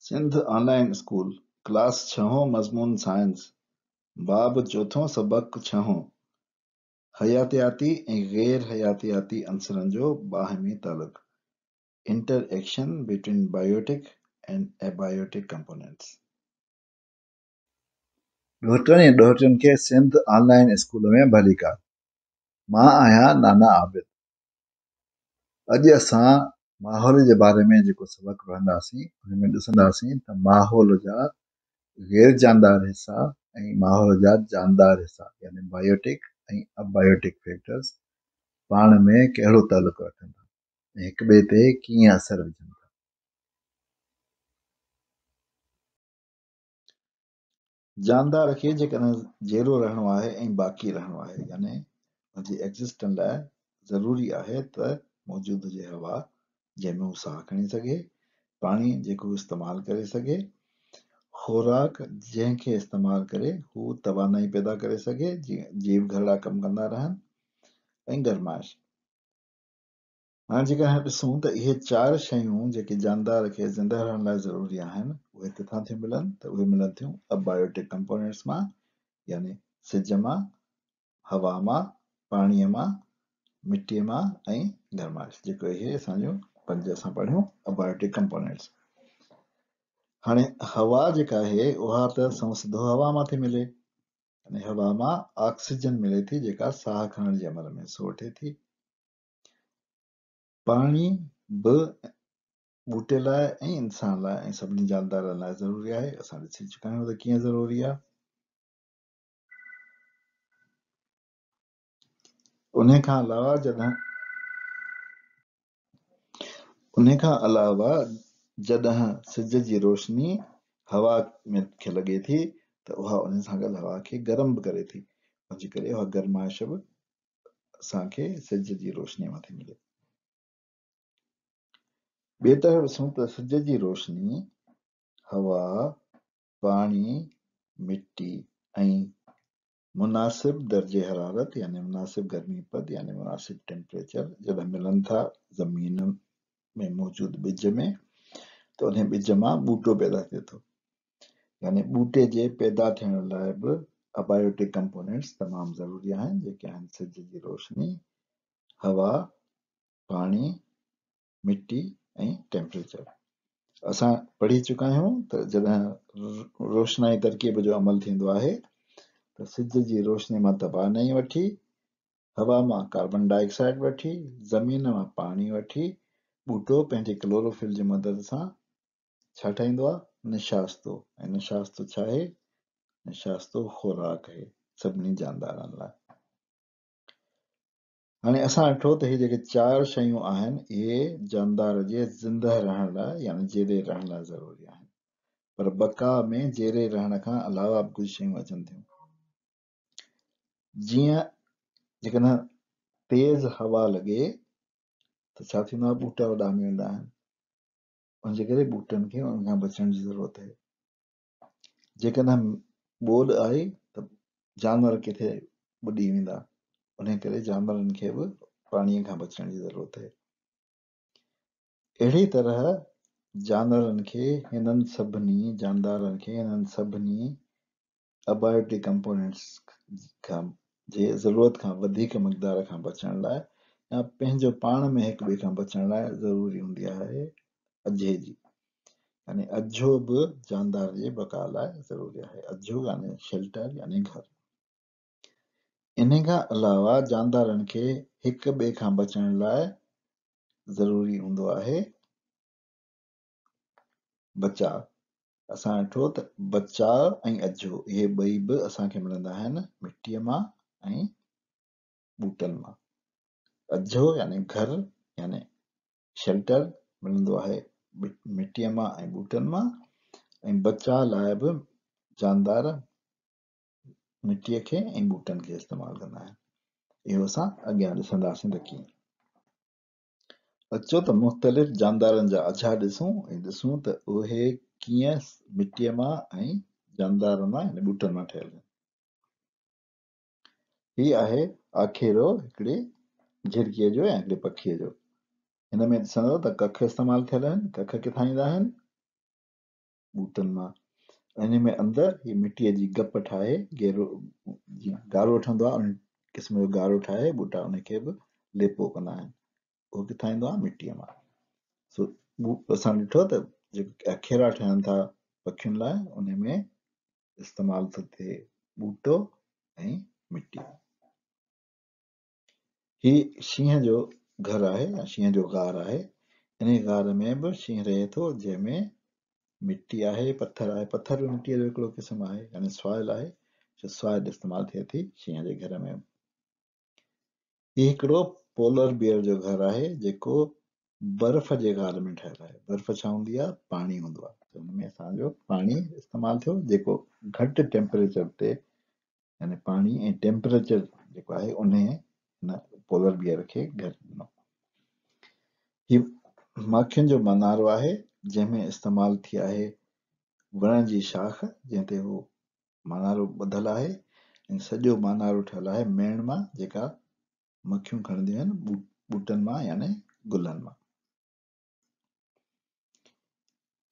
Sindh online school class छहों मज़मून science बाब चोथों सबक छहों हयातियाती ऐं ग़ैर हयातियाती अंसरनि जो बाहिमी तालुक interaction between biotic and abiotic components. ॾोहिटनि ऐं ॾोहिटियुनि खे सिंध ऑनलाइन स्कूल में भली कर। मां आहियां नाना आबिद। अॼु असां माहौल जे बारे में जेको सबक़ पढ़ंदासीं हुन में ॾिसंदासीं त माहौल जा गैर जानदार हिसा ऐं माहौल जा जानदार हिसा यानी बायोटिक ऐं अबायोटिक फैक्टर्स पाण में कहिड़ो तालुक रखनि था ऐं हिक ॿिए ते कीअं असर विझनि था। जानदार खे जेकॾहिं जहिड़ो रहणो आहे ऐं बाक़ी रहणो आहे यानी हुनजी एग्ज़िस्टन लाइ ज़रूरी आहे त मौजूदु हुजे हवा जंहिंमें हू साहु खणी सघे, पाणी जेको इस्तेमालु करे सघे, खुराक जंहिंखे इस्तेमालु करे हू तवानाई पैदा करे सघे जीअं जीव घरड़ा कमु कंदा रहनि, ऐं गरमाइश। हाणे जेकॾहिं ॾिसूं त इहे चारि शयूं जेके जानदार खे ज़िंदा रहण लाइ ज़रूरी आहिनि उहे किथां थियूं मिलनि त उहे मिलनि थियूं अबायोटिक कंपोनेंट्स मां यानी सिज मां, हवा मां, पाणीअ मां, मिटीअ मां ऐं गरमाइश जेको इहे असांजूं पंज असां पढ़ियूं अबायोटिक कंपोनेंट्स। हाणे हवा जेका आहे उहा त सिधो हवा मां थी मिले, यानी हवा मां ऑक्सीजन मिले थी जेका साहु खणण जे अमल में हिसो वठे थी। पाणी बि ॿूटे लाइ ऐं इंसान लाइ ऐं सभिनी जानदारनि लाइ ज़रूरी आहे। असां ॾिसी चुका आहियूं त कीअं ज़रूरी आहे। उन खां अलावा जॾहिं सिज जी रोशनी हवा में खे लॻे थी त उहा उन सां गॾु हवा खे गरम बि करे थी, हुनजे करे उहा गरमाइश बि असांखे सिज जी रोशनीअ मां थी मिले। ॿिए तरफ़ ॾिसूं त सिज जी रोशनी हवा, पाणी, मिट्टी ऐं मुनासिब दर्जे हरारत यानी मुनासिब गर्मी पद यानी मुनासिब टेम्परेचर जॾहिं मिलनि था ज़मीन में मौजूदु ॿिज में त उन ॿिज मां ॿूटो पैदा थिए थो, यानी ॿूटे जे पैदा थियण लाइ बि अबायोटिक कंपोनेंट्स तमामु ज़रूरी आहिनि जेके आहिनि सिज जी रोशनी, हवा, पाणी, मिट्टी ऐं टेम्परेचर। असां पढ़ी चुका आहियूं त जॾहिं रोशनाई तरकीब जो अमल थींदो आहे त सिज जी रोशनी मां तवानाई वठी, हवा मां कार्बन डाइऑक्साइड वठी, ज़मीन मां पाणी वठी ॿूटो पंहिंजे क्लोरोफिल जी मदद सां छा ठाहींदो आहे, निशास्तो। ऐं निशास्तो छा आहे? निशास्तो खुराक आहे सभिनी जानदारनि लाइ। हाणे असां ॾिठो त इहे जेके चारि शयूं आहिनि इहे जानदार जे ज़िंदा रहण लाइ यानी जेरे रहण लाइ ज़रूरी आहिनि, पर बका में जेरे रहण खां अलावा बि कुझु शयूं अचनि थियूं। जीअं जेकॾहिं तेज़ हवा लॻे त छा थींदो आहे, ॿूटा उॾामी वेंदा आहिनि, उनजे करे ॿूटनि खे उन खां बचण जी ज़रूरत आहे। जेकॾहिं ॿोॾि आई त जानवर किथे ॿुॾी वेंदा, उन करे जानवरनि खे बि पाणीअ खां बचण जी ज़रूरत आहे। अहिड़ी तरह जानवरनि खे हिननि सभिनी जानदारनि खे हिननि सभिनी अबायोटिक कंपोनेंट्स खां जे ज़रूरत खां वधीक मक़दार खां बचण लाइ या पंहिंजो पाण में हिक ॿिए खां बचण लाइ ज़रूरी हूंदी आहे अझे जी, यानी अझो बि जानदार जे बका लाइ ज़रूरी आहे। अझो यानी शेल्टर यानी घर। इन खां अलावा जानदारनि खे हिक ॿिए खां बचण लाइ ज़रूरी हूंदो आहे बचाव। असां ॾिठो त बचाव ऐं अझो इहे ॿई बि असांखे मिलंदा आहिनि मिटीअ मां ऐं ॿूटनि मां। अझो यानी घर यानी शेल्टर मिलंदो आहे मिटीअ मां ऐं ॿूटनि मां, ऐं बचाव लाइ बि जानदार मिटीअ खे ऐं ॿूटनि खे इस्तेमालु कंदा आहिनि। इहो असां अॻियां ॾिसंदासीं त कीअं। अचो त मुख़्तलिफ़ जानदारनि जा अझा ॾिसूं ऐं ॾिसूं त उहे कीअं मिटीअ मां ऐं जानदारनि मां यानी ॿूटनि मां ठहियल आहिनि। हीउ आहे आखेरो हिकिड़े झिरकीअ जो ऐं हिकिड़े पखीअ जो। हिन में ॾिसंदव त कख इस्तेमालु थियल आहिनि। कख किथां ईंदा आहिनि? ॿूटनि मां। इन में अंदरि ही मिटीअ जी गप ठाहे गेरो जीअं गारो ठहंदो आहे, उन क़िस्म जो गारो ठाहे ॿूटा उनखे बि लेपो कंदा आहिनि। उहो किथां ईंदो आहे? मिटीअ मां। सो असां ॾिठो त जेके अखेरा ठहनि था पखियुनि लाइ, उन में इस्तेमालु थो थिए ॿूटो ऐं मिटी। ही शींहं जो घर आहे या शींहं जो गार आहे। इन गार में बि शींहं रहे थो, जंहिंमें मिटी आहे, पथर आहे। पथर बि मिटीअ जो हिकिड़ो क़िस्म आहे, यानी सॉइल आहे। सॉइल इस्तेमालु थिए थी शींहं जे घर में। ही हिकिड़ो पोलर बियर जो घर आहे, जेको बर्फ़ जे गार में ठहियल आहे। बर्फ़ छा हूंदी आहे? पाणी हूंदो आहे। हुनमें असांजो पाणी इस्तेमालु थियो, जेको घटि टेम्परेचर ते, यानी पाणी ऐं टेम्परेचर जेको आहे उन पोलर बियर खे घर ॾिनो। ही माखियुनि जो मनारो आहे, जंहिंमें इस्तेमालु थी आहे वण जी शाख, जंहिं ते उहो मनारो ॿधलु आहे, ऐं सॼो मनारो ठहियलु आहे मेण मां, जेका मखियूं खणंदियूं आहिनि ॿूटनि मां, यानी गुलनि मां।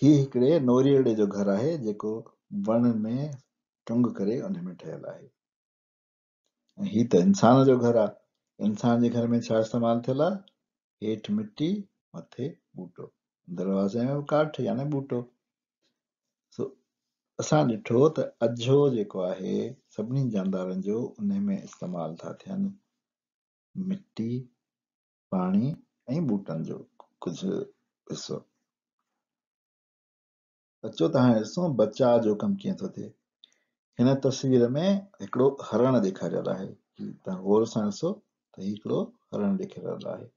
ही हिकिड़े नोरीअड़े जो घर आहे, जेको वण में टुंग करे उन में ठहियलु आहे। ही त इंसान जो घर आहे। इंसान जे घर में छा इस्तेमालु थियल आहे? हेठि मिटी, मथे ॿूटो, दरवाज़े में काठ यानी ॿूटो। सो असां ॾिठो त अझो जेको आहे सभिनी जानदारनि जो, उन में इस्तेमालु था थियनि मिटी, पाणी ऐं ॿूटनि जो कुझु हिसो। अचो त हाणे ॾिसूं बचाव जो कमु कीअं थो थिए। हिन तस्वीर में हिकिड़ो हरण ॾेखारियल आहे। तव्हां गौर सां ॾिसो त हिकिड़ो हरण ॾेखारियल आहे।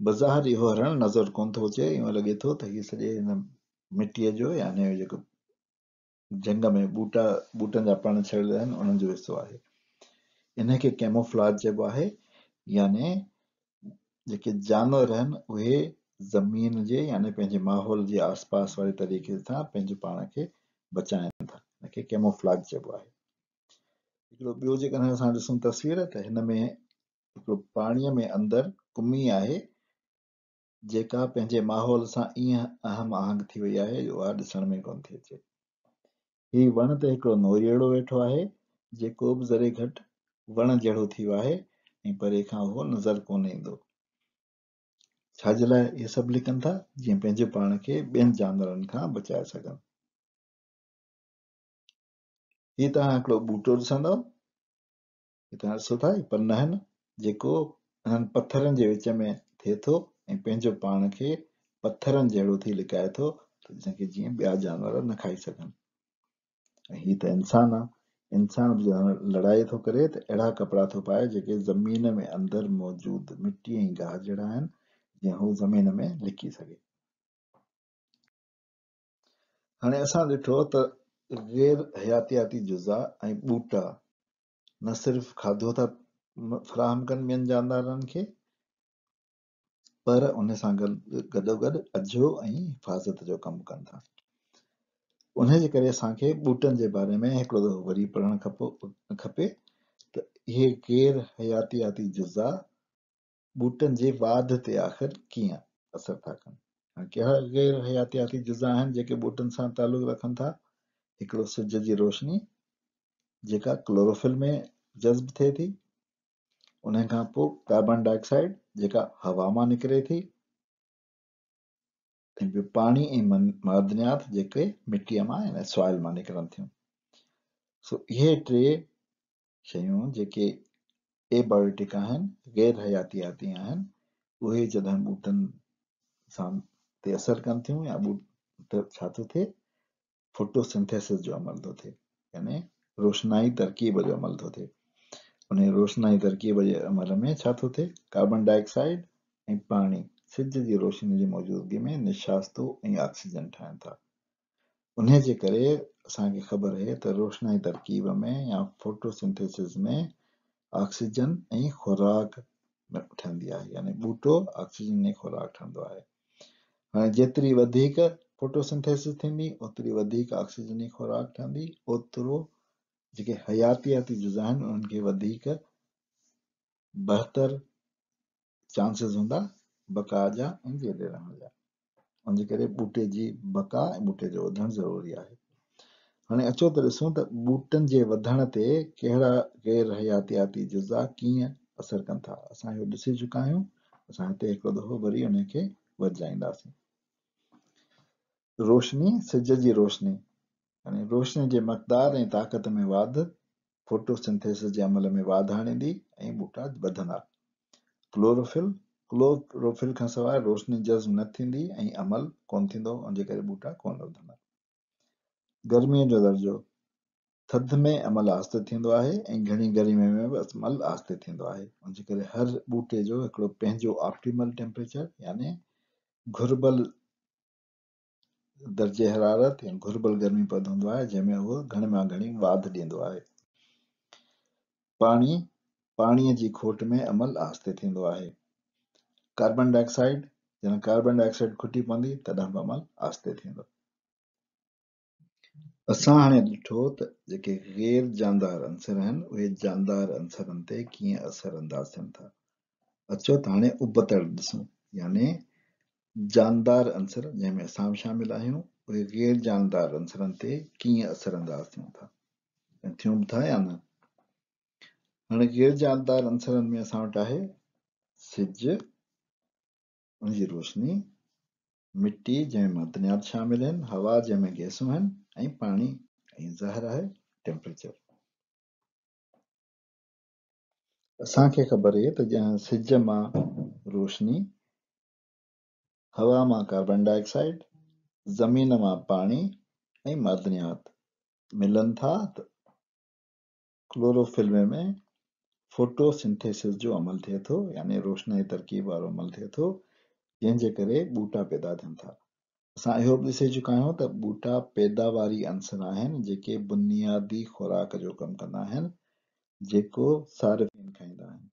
बज़ार इहो हरण नज़र कोन थो अचे, ईअं लॻे थो त हीअ सॼे हिन मिटीअ जो, यानी जेको जंग में ॿूटनि जा पण छॾियल आहिनि, उन्हनि जो हिसो आहे। इनखे कैमोफ्लाज चइबो आहे, यानी जेके जानवर आहिनि उहे ज़मीन जे, यानी पंहिंजे माहौल जे आसपास वारे तरीक़े सां पंहिंजे पाण खे बचाइनि था। हिनखे कैमोफ्लाज चइबो आहे। हिकिड़ो ॿियो जेकॾहिं असां ॾिसूं तस्वीर, त हिन में हिकिड़ो पाणीअ में अंदरि कुमी आहे, जेका पंहिंजे माहौल सां ईअं अहम आहंग थी वई आहे, जो उहा ॾिसण में कोन थी अचे। ही वण ते हिकिड़ो नोरीअड़ो वेठो आहे, जेको बि ज़रे घटि वण जहिड़ो थी वियो आहे, ऐं परे खां उहो नज़र कोन ईंदो। छाजे लाइ इहे सभु लिकनि था? जीअं पंहिंजे पाण खे ॿियनि जानवरनि खां बचाए सघनि। ही तव्हां हिकिड़ो ॿूटो ॾिसंदव, तव्हां ॾिसो था पन आहिनि, जेको हिननि पथरनि जे विच में थिए थो, ऐं पंहिंजो पाण खे पथरनि जहिड़ो थी लिकाए थो, जंहिंखे जीअं ॿिया जानवर न खाई सघनि। ही त इंसान आहे। इंसान बि लड़ाई थो करे त अहिड़ा कपिड़ा थो पाए, जेके ज़मीन में अंदरि मौजूदु मिटी ऐं गाह जहिड़ा आहिनि, जीअं हू ज़मीन में लिकी सघे। हाणे असां ॾिठो त गैर हयातियाती जुज़ा ऐं ॿूटा न सिर्फ़ु खाधो था फ़राहम कनि ॿियनि जानवरनि खे, पर उन सां गॾोगॾु अझो ऐं हिफ़ाज़त जो कमु कनि था। उन जे करे असांखे ॿूटनि जे बारे में हिकिड़ो दफ़ो वरी पढ़णु खपे त इहे गैर हयातियाती जुज़ा ॿूटनि जे वाध ते आख़िर कीअं असर था कनि। कहिड़ा गैर हयातियाती जुज़ा आहिनि जेके ॿूटनि सां तालुक़ रखनि था? हिकिड़ो सिज जी रोशनी, जेका क्लोरोफिल में जज़्ब थिए थी। उन खां पोइ कार्बन डाइऑक्साइड, जेका हवा मां निकिरे थी। ऐं ॿियो पाणी ऐं मादनियात, जेके मिटीअ मां ऐं सॉइल मां निकिरनि थियूं। सो इहे टे शयूं जेके एबायोटिक आहिनि, गैर हयातियाती आहिनि, उहे जॾहिं ॿूटनि सां ते असर कनि थियूं, या ॿूट छा थो थिए? फोटोसिंथेसिस जो अमल थो थिए, यानी रोशनाई तरकीब जो अमल थो थिए। उन रोशनाई तरकीब जे अमल में छा थो थिए? कार्बन डाइऑक्साइड ऐं पाणी सिज जी रोशनी जी मौजूदगी में निशास्तो ऐं ऑक्सीजन ठाहिनि था। उन जे करे असांखे ख़बर आहे त रोशनाई तरकीब में या फोटोसिंथेसिस में ऑक्सीजन ऐं खुराक ठहंदी आहे, यानी ॿूटो ऑक्सीजन ऐं खुराक ठहंदो आहे। हाणे जेतिरी वधीक फोटोसिंथेसिस थींदी, ओतिरी वधीक ऑक्सीजन ऐं खुराक ठहंदी, ओतिरो जेके हयातियाती जुज़ा आहिनि उन्हनि खे वधीक बहितर चांसिस हूंदा बका जा ऐं जियदे रहण जा। उनजे करे ॿूटे जी बका ऐं ॿूटे जो वधणु ज़रूरी आहे। हाणे अचो त ॾिसूं त ॿूटनि जे वधण ते कहिड़ा गैर हयातियाती जुज़ा कीअं असरु कनि था। असां इहो ॾिसी चुका आहियूं, असां हिते हिकिड़ो दफ़ो वरी उनखे वधाईंदासीं। रोशनी, सिज जी रोशनी, यानी रोशनी जे मक़दार ऐं ताक़त में वाधि फोटोसिंथेसिस जे अमल में वाधि आणींदी ऐं ॿूटा वधंदा। क्लोरोफिल खां सवाइ रोशनी जज़्ब न थींदी ऐं अमल कोन थींदो, उनजे करे ॿूटा कोन वधंदा। गर्मीअ जो दर्जो, थधि में अमल आहिस्ते थींदो आहे ऐं घणी गर्मी में बि अमल आहिस्ते थींदो आहे। उनजे करे हर ॿूटे जो हिकिड़ो पंहिंजो ऑप्टिमल टेम्परेचर यानी घुर्बल दर्जे हरारत या घुर्बल गर्मी पद हूंदो आहे, जंहिंमें उहो घणे मां घणी वाधि ॾींदो आहे। पाणीअ जी खोट में अमल आहिस्ते थींदो आहे। कार्बन डाइऑक्साइड, जॾहिं कार्बन डाइऑक्साइड खुटी पवंदी तॾहिं बि अमल आहिस्ते थींदो। असां हाणे ॾिठो त जेके गैर जानदार अंसर आहिनि उहे जानदार अंसरनि ते कीअं असर अंदाज़ थियनि था। अचो त हाणे उबतड़ ॾिसूं, यानी जानदार अंसर जंहिंमें असां बि शामिल आहियूं उहे गैर जानदार अंसरनि ते कीअं असर अंदाज़ थियनि था ऐं थियूं बि था या न। हाणे गैर जानदार अंसरनि में असां वटि आहे सिज, उनजी रोशनी, मिट्टी जंहिंमें मदनियात शामिल आहिनि, हवा जंहिंमें गैसूं आहिनि, ऐं पाणी ऐं ज़हर आहे टेम्परेचर। असांखे ख़बर आहे त ॼण सिज मां रोशनी, हवा मां कार्बन डाइऑक्साइड, ज़मीन मां पाणी ऐं मदनियात मिलनि था त क्लोरोफिल में फोटोसिंथेसिस जो अमल थिए थो, यानी रोशनी तरकीब वारो अमल थिए थो, जंहिंजे करे ॿूटा पैदा थियनि था। असां इहो बि ॾिसी चुका आहियूं त ॿूटा पैदावारी अंसर आहिनि जेके बुनियादी खुराक जो कमु कंदा आहिनि, जेको सारिफ़ीन खाईंदा आहिनि,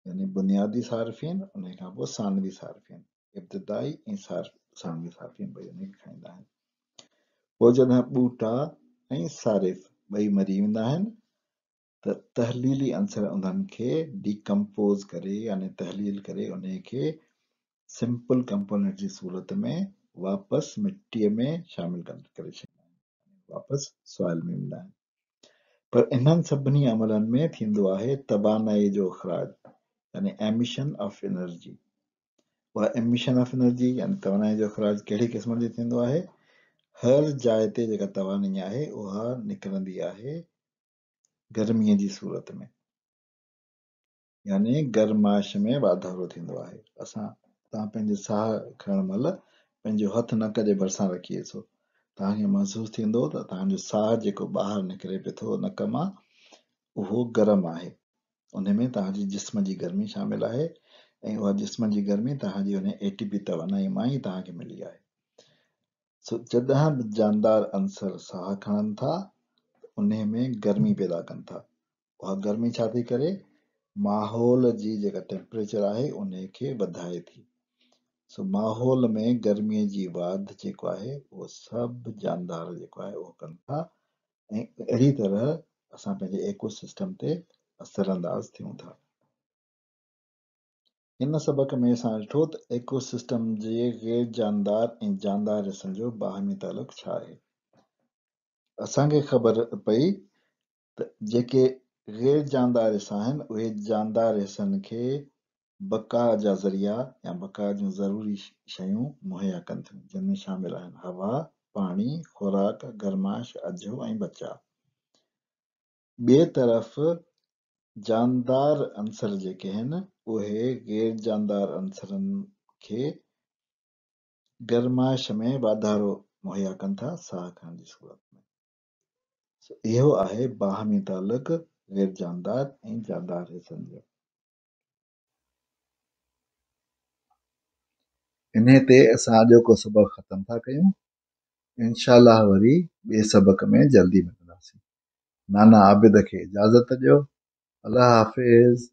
यानी बुनियादी सारिफ़ीन, उन खां पोइ सानवी सारिफ़ीन, इब्तिदाई ऐं सानवी सारिफ़ीन ॿई उनखे खाईंदा आहिनि। पोइ जॾहिं ॿूटा ऐं सारिफ़ ॿई मरी वेंदा आहिनि त तहलीली अंसर उन्हनि खे डिकम्पोज़ करे यानी तहलील करे उनखे सिंपल कंपोनेंट जी सूरत में वापसि मिटीअ में शामिल करे छॾींदा आहिनि, वापसि सॉइल में वेंदा आहिनि। पर इन्हनि सभिनी अमलनि में थींदो आहे तबानाई जो इख़राज, यानी एमिशन ऑफ एनर्जी। उहा एमिशन ऑफ एनर्जी यानी तवानाई जो इख़राज कहिड़ी क़िस्म जी थींदो आहे? हर जाइ ते जेका तवानाई आहे उहा निकिरंदी आहे गर्मीअ जी सूरत में, यानी गर्माश में वाधारो थींदो आहे। तव्हां पंहिंजे साह खणण महिल पंहिंजो हथु नक जे भरिसां रखी ॾिसो, तव्हांखे महसूसु थींदो त तव्हांजो साह जेको ॿाहिरि निकिरे पियो थो नक मां उहो गरम आहे, उन में तव्हांजी जिस्म जी गर्मी शामिल आहे ऐं उहा जिस्म जी गर्मी तव्हांजी उन एटीपी तवानाई मां ई तव्हांखे मिली आहे। जॾहिं बि जानदार अंसर साह खणनि था उन में गर्मी पैदा कनि था, उहा गर्मी छा थी करे? माहौल जी जेका टेम्परेचर आहे उन खे वधाए थी। माहौल में गर्मीअ जी वाधि जेको आहे उहो सभु जानदार जेको आहे उहो कनि था ऐं अहिड़ी तरह असां पंहिंजे इकोसिस्टम ते असर अंदाज़ थियूं था। हिन सबक में असां ॾिठो त इकोसिस्टम जे गैर जानदार ऐं जानदार हिसनि जो बाहिमी तालुक़ छा आहे। असांखे ख़बर पई त जेके गैर जानदार हिसा आहिनि उहे जानदार हिसनि खे बका जा ज़रिया या बका जूं ज़रूरी शयूं मुहैया कनि थियूं, जिन में शामिल आहिनि हवा, पाणी, खुराक, गर्माश, अझो ऐं बचा। ॿिए तरफ़ जानदार अंसर जेके आहिनि उहे गैर जानदार अंसरनि खे गर्माश में वाधारो मुहैया कनि था साह खणण जी सूरत में। इहो आहे बाहिमी तालुक़ गैर जानदार ऐं जानदार हिसनि जो। इन ते असां अॼोको सबक़ ख़तमु था कयूं। इंशाअल्लाह वरी ॿिए सबक़ में जल्दी मिलंदासीं। नाना आबिद खे इजाज़त ॾियो। अल्लाह हाफ़िज़।